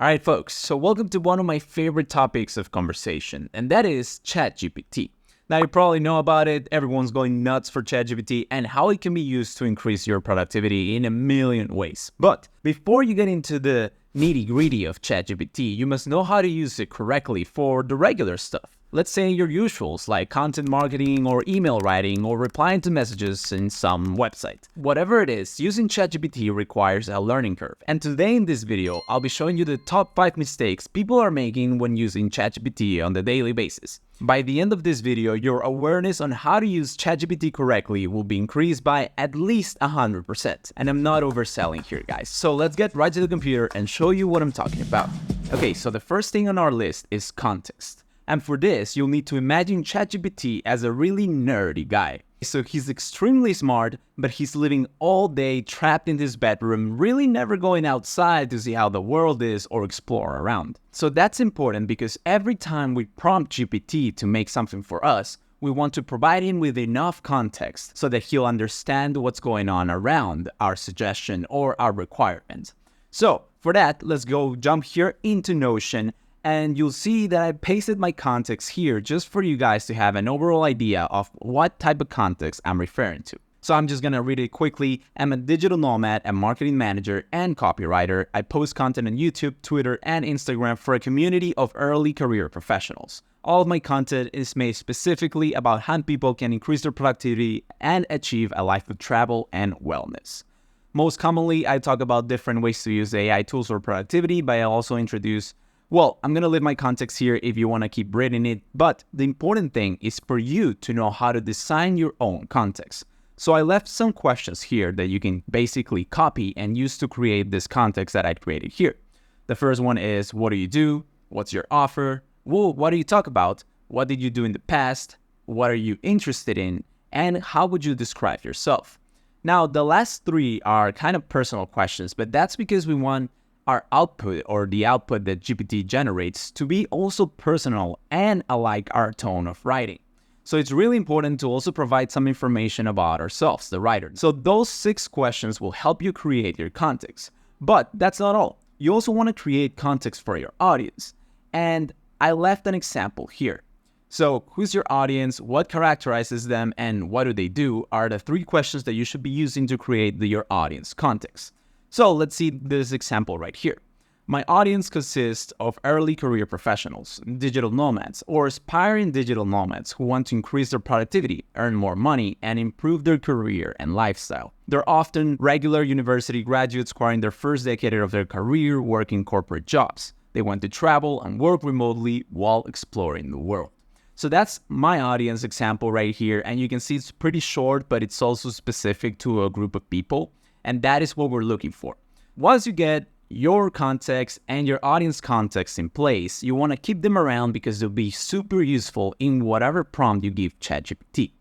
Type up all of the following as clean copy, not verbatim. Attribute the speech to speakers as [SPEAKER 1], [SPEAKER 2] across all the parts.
[SPEAKER 1] Alright folks, so welcome to one of my favorite topics of conversation, and that is ChatGPT. Now you probably know about it, everyone's going nuts for ChatGPT and how it can be used to increase your productivity in a million ways. But before you get into the nitty-gritty of ChatGPT, you must know how to use it correctly for the regular stuff. Let's say your usuals like content marketing or email writing or replying to messages in some website. Whatever it is, using ChatGPT requires a learning curve. And today in this video, I'll be showing you the top 5 mistakes people are making when using ChatGPT on the daily basis. By the end of this video, your awareness on how to use ChatGPT correctly will be increased by at least 100%. And I'm not overselling here, guys. So let's get right to the computer and show you what I'm talking about. Okay, so the first thing on our list is context. And for this, you'll need to imagine ChatGPT as a really nerdy guy. So he's extremely smart, but he's living all day trapped in his bedroom, really never going outside to see how the world is or explore around. So that's important because every time we prompt GPT to make something for us, we want to provide him with enough context so that he'll understand what's going on around our suggestion or our requirement. So for that, let's go jump here into Notion. And you'll see that I pasted my context here just for you guys to have an overall idea of what type of context I'm referring to. So I'm just gonna read it quickly. I'm a digital nomad, a marketing manager, and copywriter. I post content on YouTube, Twitter, and Instagram for a community of early career professionals. All of my content is made specifically about how people can increase their productivity and achieve a life of travel and wellness. Most commonly, I talk about different ways to use AI tools for productivity, but I also introduce I'm going to leave my context here if you want to keep reading it, but the important thing is for you to know how to design your own context. So I left some questions here that you can basically copy and use to create this context that I created here. The first one is, what do you do? What's your offer? What do you talk about? What did you do in the past? What are you interested in? And how would you describe yourself? Now, the last three are kind of personal questions, but that's because we want our output or the output that GPT generates to be also personal and alike our tone of writing. So it's really important to also provide some information about ourselves, the writer. So those 6 questions will help you create your context. But that's not all. You also want to create context for your audience. And I left an example here. So who's your audience, what characterizes them, and what do they do are the 3 questions that you should be using to create your audience context. So let's see this example right here. My audience consists of early career professionals, digital nomads, or aspiring digital nomads who want to increase their productivity, earn more money, and improve their career and lifestyle. They're often regular university graduates who are in their first decade of their career working corporate jobs. They want to travel and work remotely while exploring the world. So that's my audience example right here, and you can see it's pretty short, but it's also specific to a group of people. And that is what we're looking for. Once you get your context and your audience context in place, you want to keep them around because they'll be super useful in whatever prompt you give ChatGPT.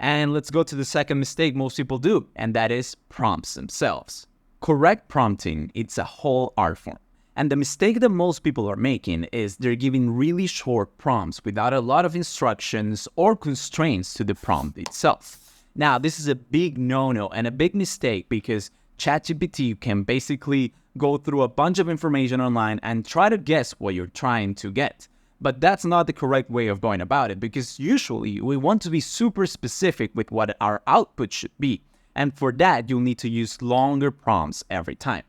[SPEAKER 1] And let's go to the second mistake most people do, and that is prompts themselves. Correct prompting, it's a whole art form. And the mistake that most people are making is they're giving really short prompts without a lot of instructions or constraints to the prompt itself. Now, this is a big no-no and a big mistake because ChatGPT can basically go through a bunch of information online and try to guess what you're trying to get. But that's not the correct way of going about it because usually we want to be super specific with what our output should be. And for that, you'll need to use longer prompts every time.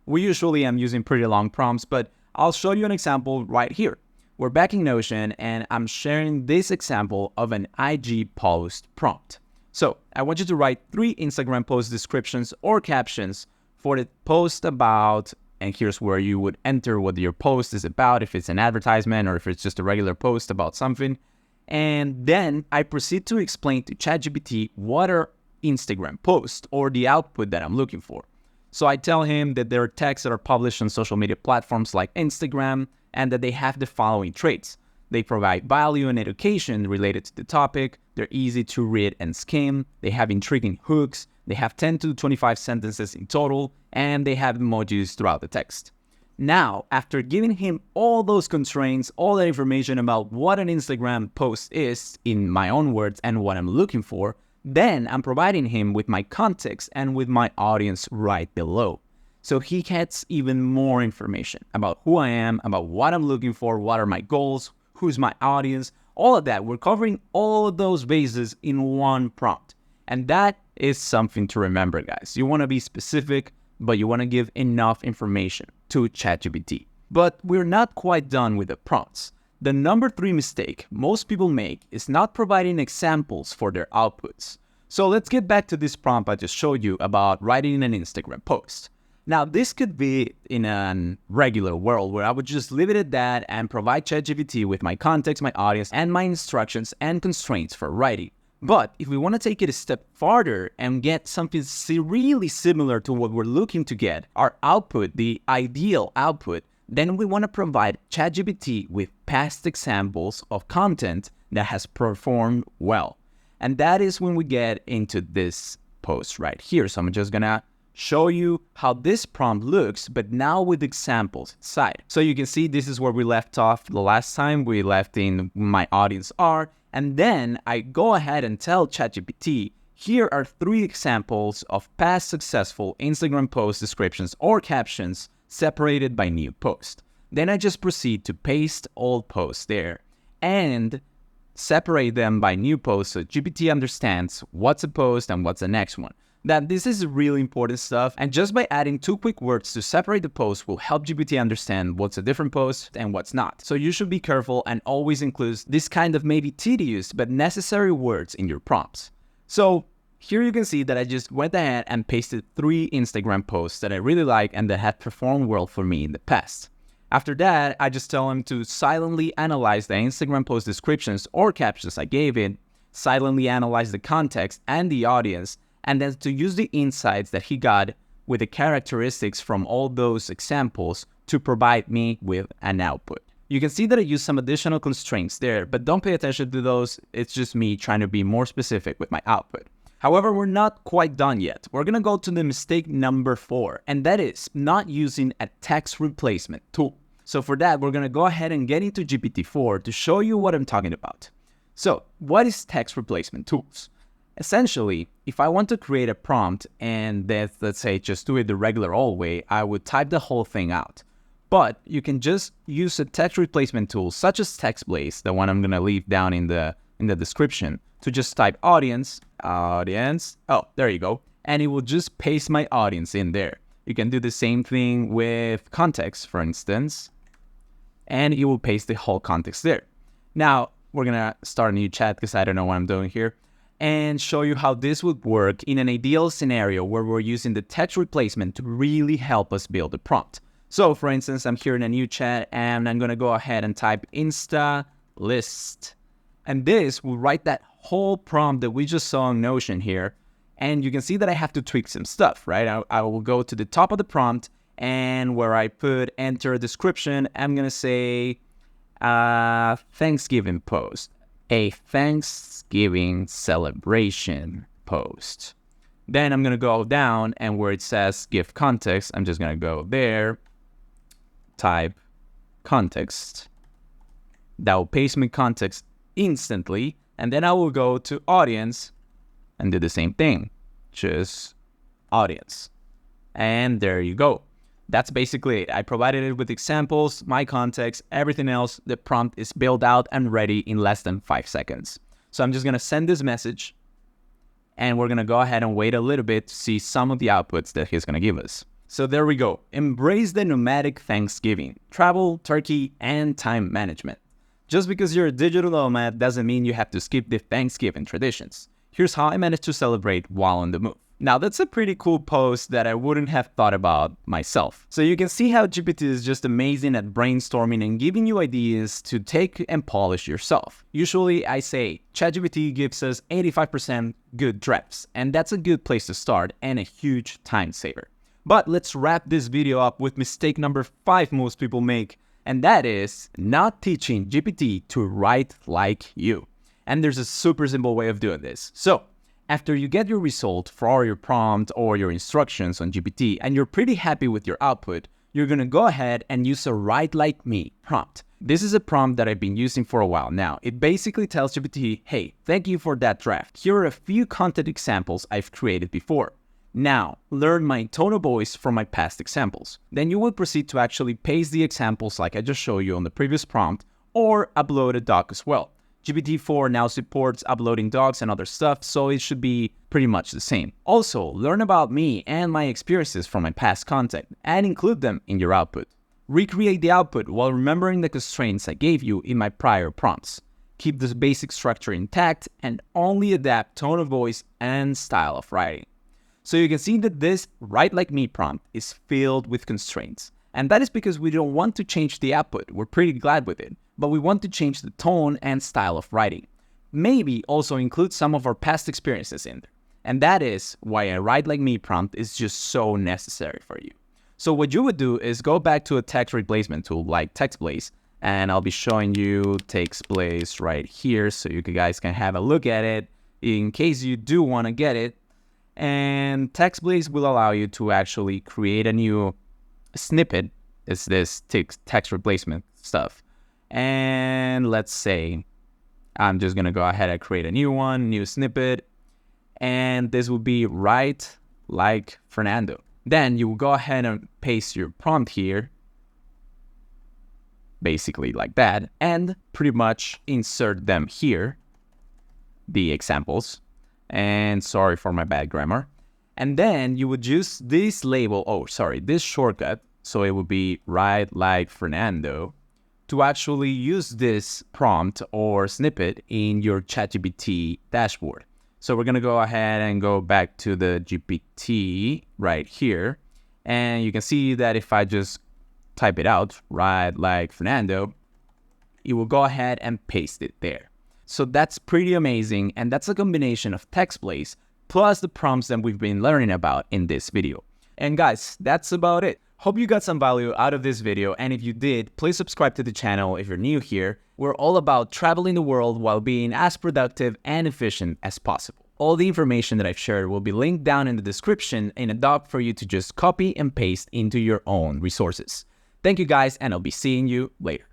[SPEAKER 1] We usually am using pretty long prompts, but I'll show you an example right here. We're back in Notion and I'm sharing this example of an IG post prompt. So I want you to write 3 Instagram post descriptions or captions for the post about, and here's where you would enter what your post is about, if it's an advertisement or if it's just a regular post about something. And then I proceed to explain to ChatGPT what are Instagram posts or the output that I'm looking for. So I tell him that there are texts that are published on social media platforms like Instagram and that they have the following traits. They provide value and education related to the topic. They're easy to read and skim. They have intriguing hooks. They have 10 to 25 sentences in total, and they have emojis throughout the text. Now, after giving him all those constraints, all that information about what an Instagram post is in my own words and what I'm looking for, then I'm providing him with my context and with my audience right below. So he gets even more information about who I am, about what I'm looking for, what are my goals, who's my audience, all of that. We're covering all of those bases in one prompt. And that is something to remember, guys. You want to be specific, but you want to give enough information to ChatGPT. But we're not quite done with the prompts. The number 3 mistake most people make is not providing examples for their outputs. So let's get back to this prompt I just showed you about writing an Instagram post. Now, this could be in a regular world where I would just leave it at that and provide ChatGPT with my context, my audience, and my instructions and constraints for writing. But if we want to take it a step farther and get something really similar to what we're looking to get, our output, the ideal output, then we want to provide ChatGPT with past examples of content that has performed well. And that is when we get into this post right here. So I'm just going to show you how this prompt looks, but now with examples inside. So you can see this is where we left off the last time. We left in my audience are, and then I go ahead and tell ChatGPT, here are 3 examples of past successful Instagram post descriptions or captions separated by new post. Then I just proceed to paste old posts there and separate them by new posts so GPT understands what's a post and what's the next one. That this is really important stuff, and just by adding 2 quick words to separate the post will help GPT understand what's a different post and what's not. So you should be careful and always include this kind of maybe tedious but necessary words in your prompts. So here you can see that I just went ahead and pasted 3 Instagram posts that I really like and that had performed well for me in the past. After that, I just tell him to silently analyze the Instagram post descriptions or captions I gave it, silently analyze the context and the audience, and then to use the insights that he got with the characteristics from all those examples to provide me with an output. You can see that I use some additional constraints there, but don't pay attention to those. It's just me trying to be more specific with my output. However, we're not quite done yet. We're going to go to the mistake number 4, and that is not using a text replacement tool. So for that, we're going to go ahead and get into GPT-4 to show you what I'm talking about. So what is text replacement tools? Essentially, if I want to create a prompt and that, let's say, just do it the regular old way, I would type the whole thing out. But you can just use a text replacement tool such as TextBlaze, the one I'm going to leave down in the description, to just type audience, oh, there you go, and it will just paste my audience in there. You can do the same thing with context, for instance, and it will paste the whole context there. Now, we're going to start a new chat because I don't know what I'm doing here, and show you how this would work in an ideal scenario where we're using the text replacement to really help us build a prompt. So for instance, I'm here in a new chat and I'm going to go ahead and type Insta list. And this will write that whole prompt that we just saw in Notion here. And you can see that I have to tweak some stuff, right? I will go to the top of the prompt, and where I put enter description, I'm going to say Thanksgiving post. A Thanksgiving celebration post. Then I'm going to go down, and where it says give context, I'm just going to go there, type context. That will paste me context instantly, and then I will go to audience and do the same thing, just audience. And there you go. That's basically it. I provided it with examples, my context, everything else. The prompt is built out and ready in less than 5 seconds. So I'm just going to send this message, and we're going to go ahead and wait a little bit to see some of the outputs that he's going to give us. So there we go. Embrace the nomadic Thanksgiving, travel, turkey, and time management. Just because you're a digital nomad doesn't mean you have to skip the Thanksgiving traditions. Here's how I managed to celebrate while on the move. Now, that's a pretty cool post that I wouldn't have thought about myself. So you can see how GPT is just amazing at brainstorming and giving you ideas to take and polish yourself. Usually, I say ChatGPT gives us 85% good drafts, and that's a good place to start and a huge time saver. But let's wrap this video up with mistake number 5 most people make, and that is not teaching GPT to write like you. And there's a super simple way of doing this. So after you get your result for your prompt or your instructions on GPT and you're pretty happy with your output, you're going to go ahead and use a write like me prompt. This is a prompt that I've been using for a while now. It basically tells GPT, hey, thank you for that draft. Here are a few content examples I've created before. Now, learn my tone of voice from my past examples. Then you will proceed to actually paste the examples like I just showed you on the previous prompt, or upload a doc as well. GPT-4 now supports uploading docs and other stuff, so it should be pretty much the same. Also, learn about me and my experiences from my past content and include them in your output. Recreate the output while remembering the constraints I gave you in my prior prompts. Keep the basic structure intact and only adapt tone of voice and style of writing. So you can see that this Write Like Me prompt is filled with constraints. And that is because we don't want to change the output. We're pretty glad with it. But we want to change the tone and style of writing. Maybe also include some of our past experiences in there. And that is why a Write Like Me prompt is just so necessary for you. So what you would do is go back to a text replacement tool like TextBlaze. And I'll be showing you TextBlaze right here so you guys can have a look at it in case you do want to get it. And TextBlaze will allow you to actually create a new snippet. It's this text replacement stuff. And let's say I'm just going to go ahead and create a new one, new snippet. And this will be Write Like Fernando. Then you will go ahead and paste your prompt here, basically like that, and pretty much insert them here, the examples. And sorry for my bad grammar. And then you would use this label, this shortcut, so it would be Write Like Fernando, to actually use this prompt or snippet in your ChatGPT dashboard. So we're going to go ahead and go back to the GPT right here. And you can see that if I just type it out, Write Like Fernando, it will go ahead and paste it there. So that's pretty amazing. And that's a combination of TextBlaze plus the prompts that we've been learning about in this video. And guys, that's about it. Hope you got some value out of this video, and if you did, please subscribe to the channel if you're new here. We're all about traveling the world while being as productive and efficient as possible. All the information that I've shared will be linked down in the description in a doc for you to just copy and paste into your own resources. Thank you guys, and I'll be seeing you later.